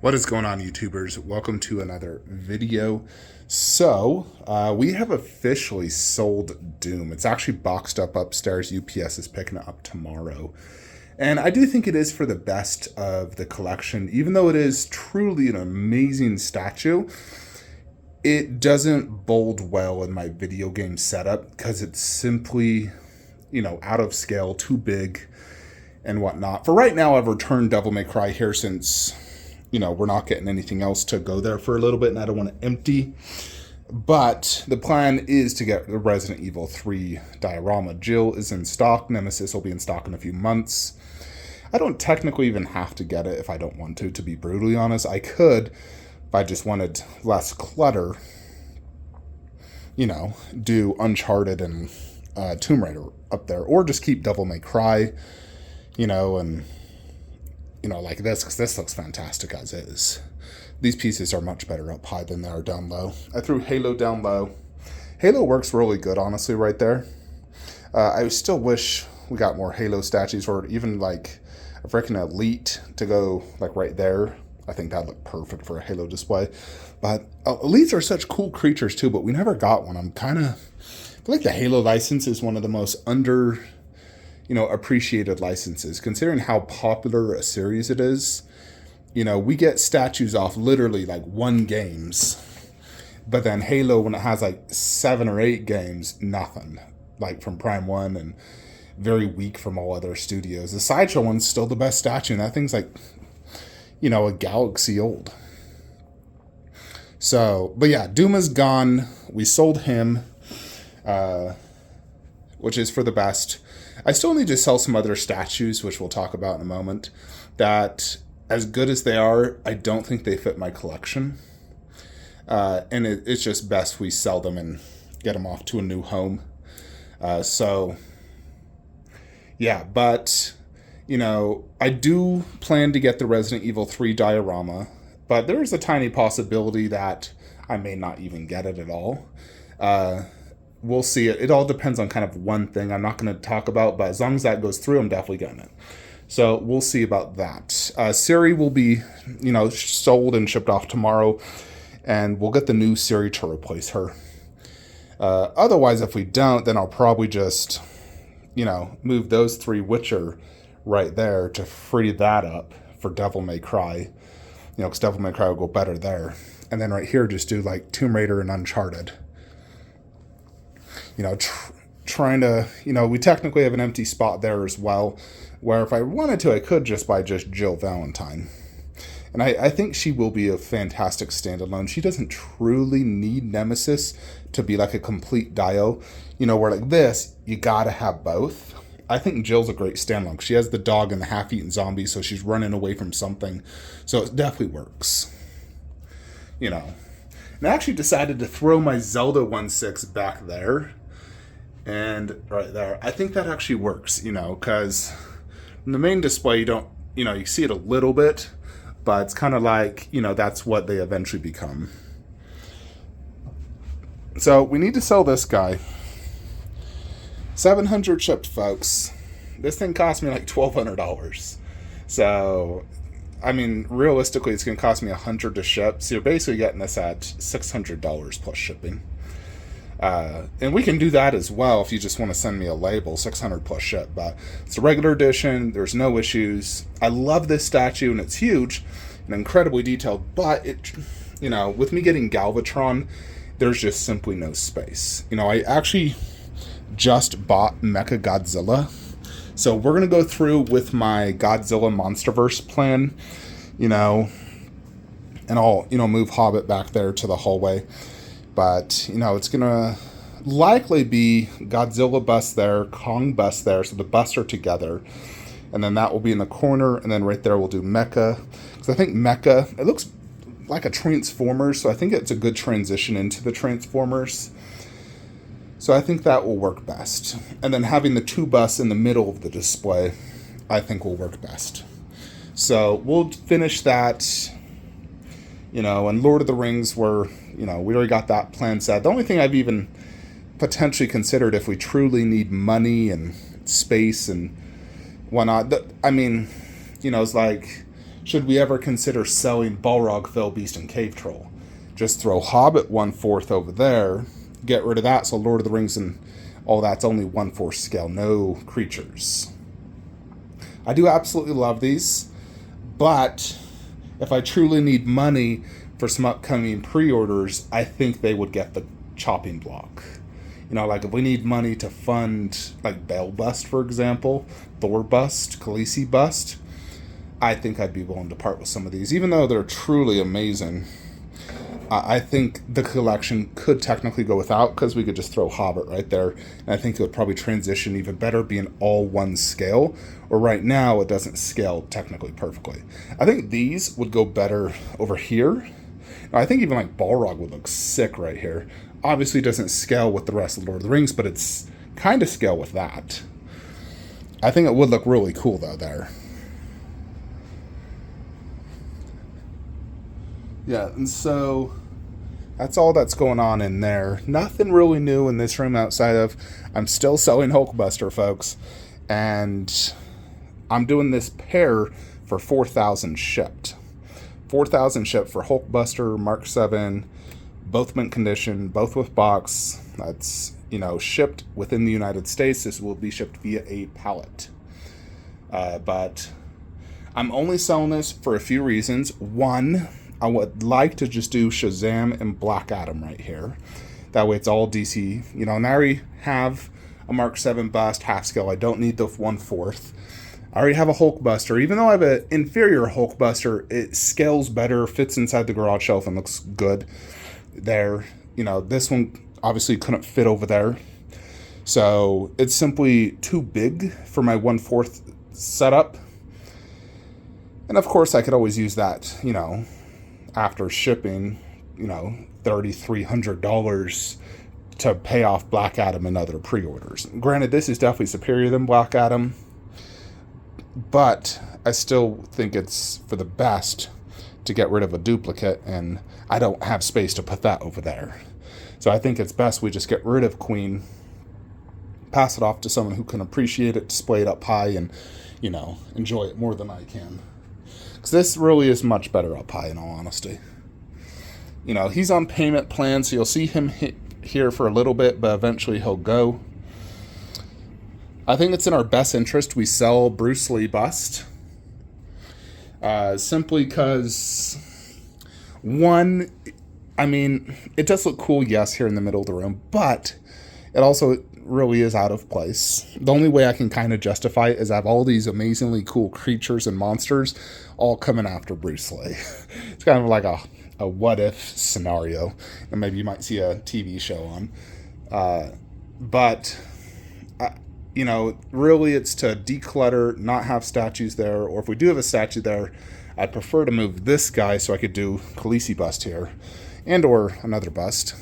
What is going on, YouTubers? Welcome to another video. So, we have officially sold Doom. It's actually boxed up upstairs. UPS is picking it up tomorrow. And I do think it is for the best of the collection. Even though it is truly an amazing statue, it doesn't bode well in my video game setup because it's simply, out of scale, too big, and whatnot. For right now, I've returned Devil May Cry here since we're not getting anything else to go there for a little bit, and I don't want to empty. But the plan is to get the Resident Evil 3 diorama. Jill is in stock. Nemesis will be in stock in a few months. I don't technically even have to get it if I don't want to be brutally honest. I could, if I just wanted less clutter, do Uncharted and Tomb Raider up there. Or just keep Devil May Cry, and like this, because this looks fantastic as is. These pieces are much better up high than they are down low. I threw Halo down low. Halo works really good, honestly, right there. I still wish we got more Halo statues, or even like a freaking Elite to go like right there. I think that'd look perfect for a Halo display. But Elites are such cool creatures too, but we never got one. I feel like the Halo license is one of the most appreciated licenses, considering how popular a series it is. We get statues off literally like one games, but then Halo, when it has like 7 or 8 games, nothing, like from Prime 1, and very weak from all other studios. The Sideshow one's still the best statue, and that thing's like, a galaxy old. So, but yeah, Doom is gone. We sold him, which is for the best. I still need to sell some other statues, which we'll talk about in a moment, that, as good as they are, I don't think they fit my collection. And it's just best we sell them and get them off to a new home. But, I do plan to get the Resident Evil 3 diorama, but there is a tiny possibility that I may not even get it at all. We'll see. It all depends on kind of one thing I'm not going to talk about, but as long as that goes through, I'm definitely getting it. So we'll see about that. Siri will be, sold and shipped off tomorrow, and we'll get the new Siri to replace her. Otherwise, if we don't, then I'll probably just, move those 3 Witcher right there to free that up for Devil May Cry. Because Devil May Cry will go better there. And then right here, just do like Tomb Raider and Uncharted. Trying to, we technically have an empty spot there as well, where if I wanted to, I could just buy just Jill Valentine. And I think she will be a fantastic standalone. She doesn't truly need Nemesis to be like a complete dio. Where like this, you gotta have both. I think Jill's a great standalone. She has the dog and the half-eaten zombie, so she's running away from something. So it definitely works. And I actually decided to throw my Zelda 1/6 back there. And right there, I think that actually works, because in the main display, you don't, you see it a little bit, but it's kind of like, that's what they eventually become. So we need to sell this guy. 700 shipped, folks. This thing cost me like $1,200. So, realistically, it's going to cost me $100 to ship. So you're basically getting this at $600 plus shipping. And we can do that as well if you just want to send me a label, 600 plus ship. But it's a regular edition. There's no issues. I love this statue, and it's huge and incredibly detailed. But it, with me getting Galvatron, there's just simply no space. I actually just bought Mecha Godzilla. So we're going to go through with my Godzilla Monsterverse plan, and I'll, move Hobbit back there to the hallway. But, it's going to likely be Godzilla bust there, Kong bust there, so the busts are together. And then that will be in the corner, and then right there we'll do Mecha. Because I think Mecha, it looks like a Transformers, so I think it's a good transition into the Transformers. So I think that will work best. And then having the 2 busts in the middle of the display, I think will work best. So we'll finish that. And Lord of the Rings we already got that plan set. The only thing I've even potentially considered, if we truly need money and space and whatnot, it's like should we ever consider selling Balrog, Fell Beast, and Cave Troll? Just throw Hobbit 1/4 over there, get rid of that, so Lord of the Rings and all that's only 1/4 scale, no creatures. I do absolutely love these, but if I truly need money for some upcoming pre-orders, I think they would get the chopping block. You know, like if we need money to fund like Bale Bust, for example, Thor Bust, Khaleesi Bust, I think I'd be willing to part with some of these, even though they're truly amazing. I think the collection could technically go without, because we could just throw Hobbit right there, and I think it would probably transition even better being all one scale, or right now it doesn't scale technically perfectly. I think these would go better over here. I think even like Balrog would look sick right here. Obviously it doesn't scale with the rest of Lord of the Rings, but it's kind of scale with that. I think it would look really cool though there. Yeah, and so that's all that's going on in there. Nothing really new in this room outside of I'm still selling Hulkbuster, folks. And I'm doing this pair for 4,000 shipped. 4,000 shipped for Hulkbuster, Mark 7, both mint condition, both with box. That's, you know, shipped within the United States. This will be shipped via a pallet. But I'm only selling this for a few reasons. One, I would like to just do Shazam and Black Adam right here. That way it's all DC. You know, and I already have a Mark 7 bust, half scale. I don't need the 1/4. I already have a Hulkbuster. Even though I have an inferior Hulkbuster, it scales better, fits inside the garage shelf, and looks good there. You know, this one obviously couldn't fit over there. So it's simply too big for my 1/4 setup. And of course, I could always use that, you know, after shipping, you know, $3,300 to pay off Black Adam and other pre-orders. Granted, this is definitely superior than Black Adam, but I still think it's for the best to get rid of a duplicate, and I don't have space to put that over there. So I think it's best we just get rid of Queen, pass it off to someone who can appreciate it, display it up high, and, you know, enjoy it more than I can. Because this really is much better up high, in all honesty. You know, he's on payment plan, so you'll see him here for a little bit, but eventually he'll go. I think it's in our best interest we sell Bruce Lee bust. Simply because, one, I mean, it does look cool, yes, here in the middle of the room, but it also really is out of place. The only way I can kind of justify it is I have all these amazingly cool creatures and monsters all coming after Bruce Lee. It's kind of like a what-if scenario, and maybe you might see a TV show on. But you know, really it's to declutter, not have statues there, or if we do have a statue there, I'd prefer to move this guy so I could do Khaleesi bust here, and or another bust.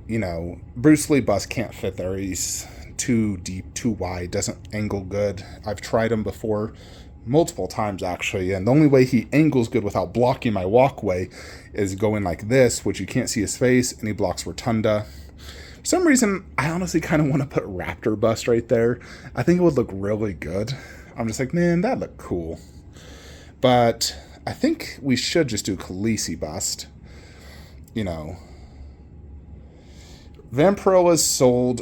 You know, Bruce Lee bust can't fit there. He's too deep, too wide, doesn't angle good. I've tried him before, multiple times actually, and the only way he angles good without blocking my walkway is going like this, which you can't see his face, and he blocks Rotunda. For some reason, I honestly kind of want to put Raptor bust right there. I think it would look really good. I'm just like, man, that'd look cool. But I think we should just do Khaleesi bust. You know, Vampirilla is sold.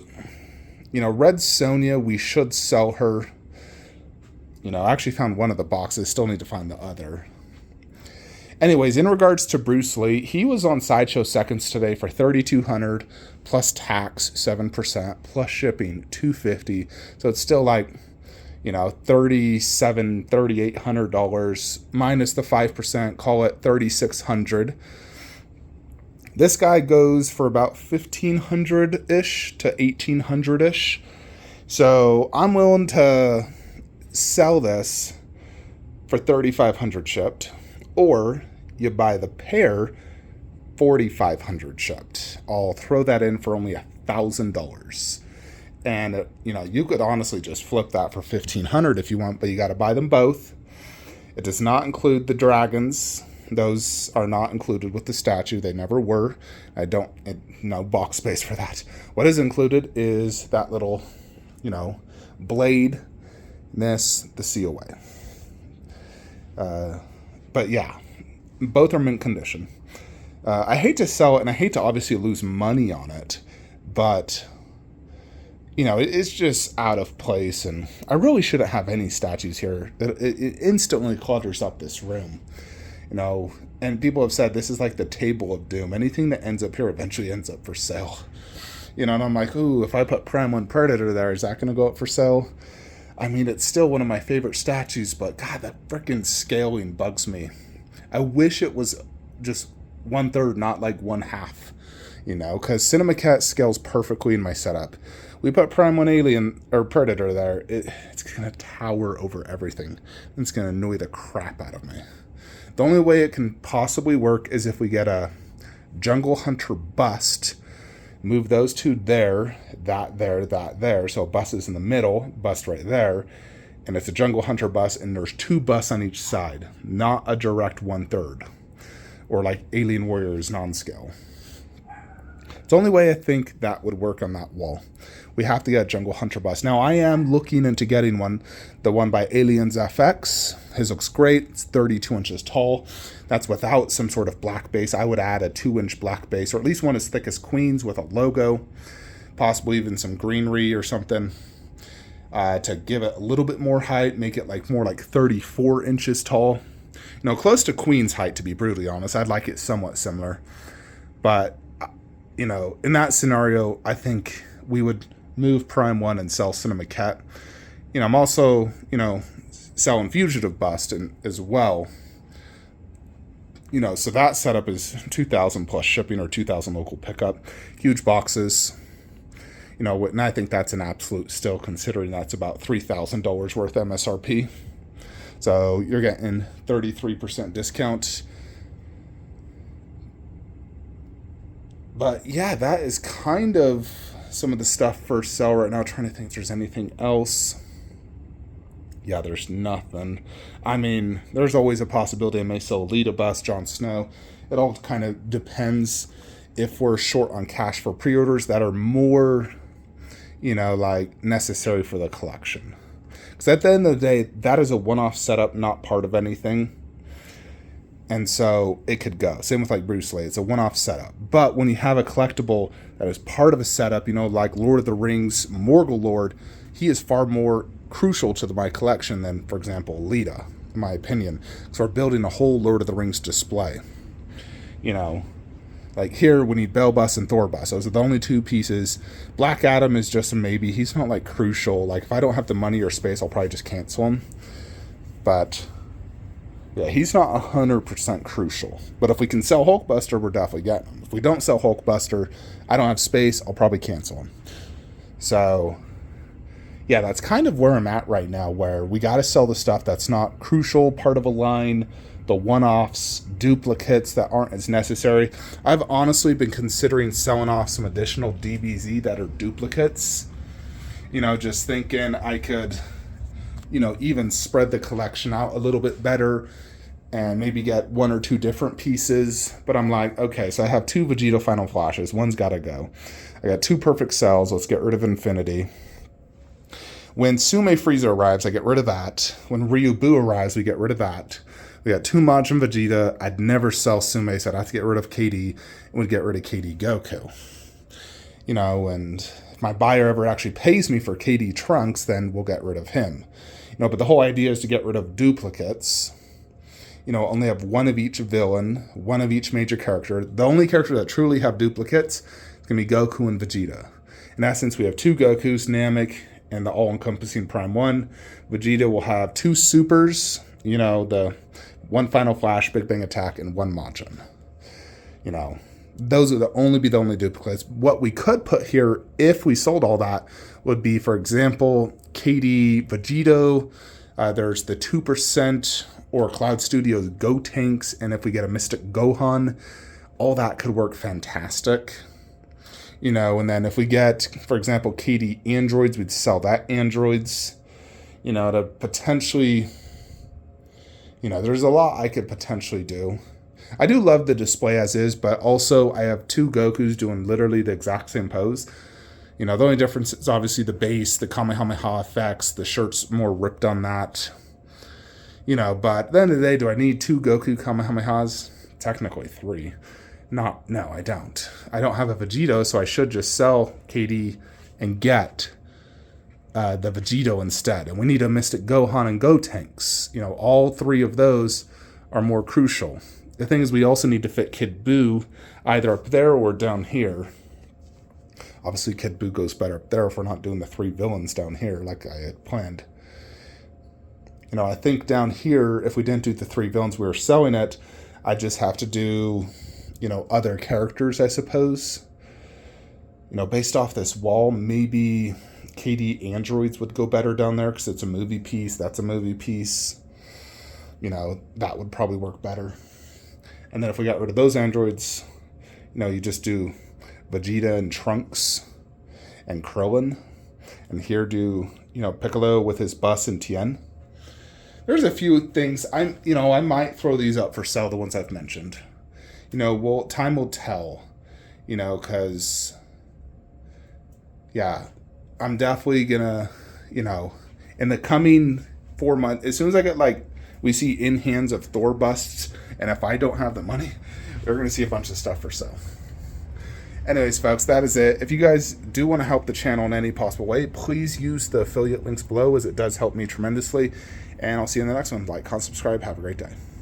You know, Red Sonja, we should sell her. You know, I actually found one of the boxes. Still need to find the other. Anyways, in regards to Bruce Lee, he was on Sideshow seconds today for $3,200 plus tax 7% plus shipping $250. So it's still like, you know, $3,800 minus the 5%. Call it $3,600. This guy goes for about $1,500-ish to $1,800-ish. So I'm willing to sell this for $3,500 shipped, or you buy the pair $4,500 shipped. I'll throw that in for only $1,000, and you know, you could honestly just flip that for $1,500 if you want, but you got to buy them both. It does not include the dragons. Those are not included with the statue. They never were. No box space for that. What is included is that little, you know, blade, this, the COA. But yeah, both are mint condition. I hate to sell it, and I hate to obviously lose money on it, but it's just out of place, and I really shouldn't have any statues here. It instantly clutters up this room, and people have said this is like the table of doom. Anything that ends up here eventually ends up for sale. And I'm like, ooh, if I put Prime 1 Predator there, is that going to go up for sale? I mean, it's still one of my favorite statues, but God, that freaking scaling bugs me. I wish it was just 1/3, not like 1/2, because Cinemacat scales perfectly in my setup. We put Prime 1 Alien or Predator there, it's going to tower over everything. It's going to annoy the crap out of me. The only way it can possibly work is if we get a Jungle Hunter bust, move those two there, that there. So bust is in the middle, bust right there. And it's a Jungle Hunter bust, and there's 2 busts on each side, not a direct 1/3. Or like Alien Warriors non-scale. It's the only way I think that would work on that wall. We have to get a Jungle Hunter bust. Now, I am looking into getting one, the one by Aliens FX. His looks great. It's 32 inches tall. That's without some sort of black base. I would add a 2-inch black base, or at least one as thick as Queen's with a logo, possibly even some greenery or something, to give it a little bit more height, make it more like 34 inches tall. Close to Queen's height, to be brutally honest. I'd like it somewhat similar. But, in that scenario, I think we would move Prime 1 and sell Cinemacat. I'm also, selling Fugitive Bust as well. So that setup is $2,000 plus shipping, or $2,000 local pickup. Huge boxes. And I think that's an absolute steal, considering that's about $3,000 worth MSRP. So you're getting 33% discount. But yeah, that is kind of some of the stuff for sale right now. I'm trying to think if there's anything else. Yeah, there's nothing. I mean, there's always a possibility I may sell Lita Bust, Jon Snow. It all kind of depends if we're short on cash for pre-orders that are more, necessary for the collection. Because at the end of the day, that is a one-off setup, not part of anything. And so it could go. Same with Bruce Lee. It's a one-off setup. But when you have a collectible that is part of a setup, like Lord of the Rings, Morgul Lord, he is far more crucial to my collection than, for example, Lita, in my opinion. So we're building a whole Lord of the Rings display. Here we need Bell Bus and Thor Bus. Those are the only 2 pieces. Black Adam is just a maybe. He's not crucial. If I don't have the money or space, I'll probably just cancel him. But yeah, he's not 100% crucial. But if we can sell Hulkbuster, we're definitely getting him. If we don't sell Hulkbuster, I don't have space, I'll probably cancel him. So yeah, that's kind of where I'm at right now, where we got to sell the stuff that's not crucial, part of a line, the one-offs, duplicates that aren't as necessary. I've honestly been considering selling off some additional DBZ that are duplicates. Just thinking I could, even spread the collection out a little bit better and maybe get 1 or 2 different pieces. But I'm like, okay, so I have 2 Vegeta Final Flashes. One's got to go. I got 2 Perfect Cells. Let's get rid of Infinity. When Sume Frieza arrives, I get rid of that. When Ryu Buu arrives, we get rid of that. We got 2 Majin Vegeta. I'd never sell Sume, so I'd have to get rid of KD, and we'd get rid of KD Goku. And if my buyer ever actually pays me for KD Trunks, then we'll get rid of him. But the whole idea is to get rid of duplicates. Only have 1 of each villain, 1 of each major character. The only character that truly have duplicates is going to be Goku and Vegeta. In essence, we have 2 Gokus, Namek, and the all-encompassing Prime 1. Vegeta will have 2 supers, the 1 Final Flash, Big Bang Attack, and 1 Majin. Those are the only duplicates. What we could put here, if we sold all that, would be, for example, KD Vegito. There's the 2% or Cloud Studios Go Tanks, and if we get a Mystic Gohan, all that could work fantastic. And then if we get, for example, KD Androids, we'd sell that Androids, to potentially, there's a lot I could potentially do. I do love the display as is, but also I have 2 Gokus doing literally the exact same pose. The only difference is obviously the base, the Kamehameha effects, the shirt's more ripped on that. But at the end of the day, do I need 2 Goku Kamehamehas? Technically 3. No, I don't. I don't have a Vegito, so I should just sell KD and get the Vegito instead. And we need a Mystic Gohan and Gotenks. All 3 of those are more crucial. The thing is, we also need to fit Kid Buu either up there or down here. Obviously, Kid Buu goes better up there if we're not doing the 3 villains down here like I had planned. I think down here, if we didn't do the 3 villains we were selling it, I just have to do, other characters, I suppose. Based off this wall, maybe KD androids would go better down there because it's a movie piece. That's a movie piece. That would probably work better. And then if we got rid of those androids, you just do Vegeta and Trunks and Krillin. And here do, Piccolo with his bus and Tien. There's a few things I might throw these up for sale, the ones I've mentioned. Time will tell, because, yeah, I'm definitely gonna, in the coming 4 months, as soon as I get, we see in hands of Thor busts, and if I don't have the money, we're gonna see a bunch of stuff for sale. Anyways, folks, that is it. If you guys do want to help the channel in any possible way, please use the affiliate links below, as it does help me tremendously. And I'll see you in the next one. Like, comment, subscribe. Have a great day.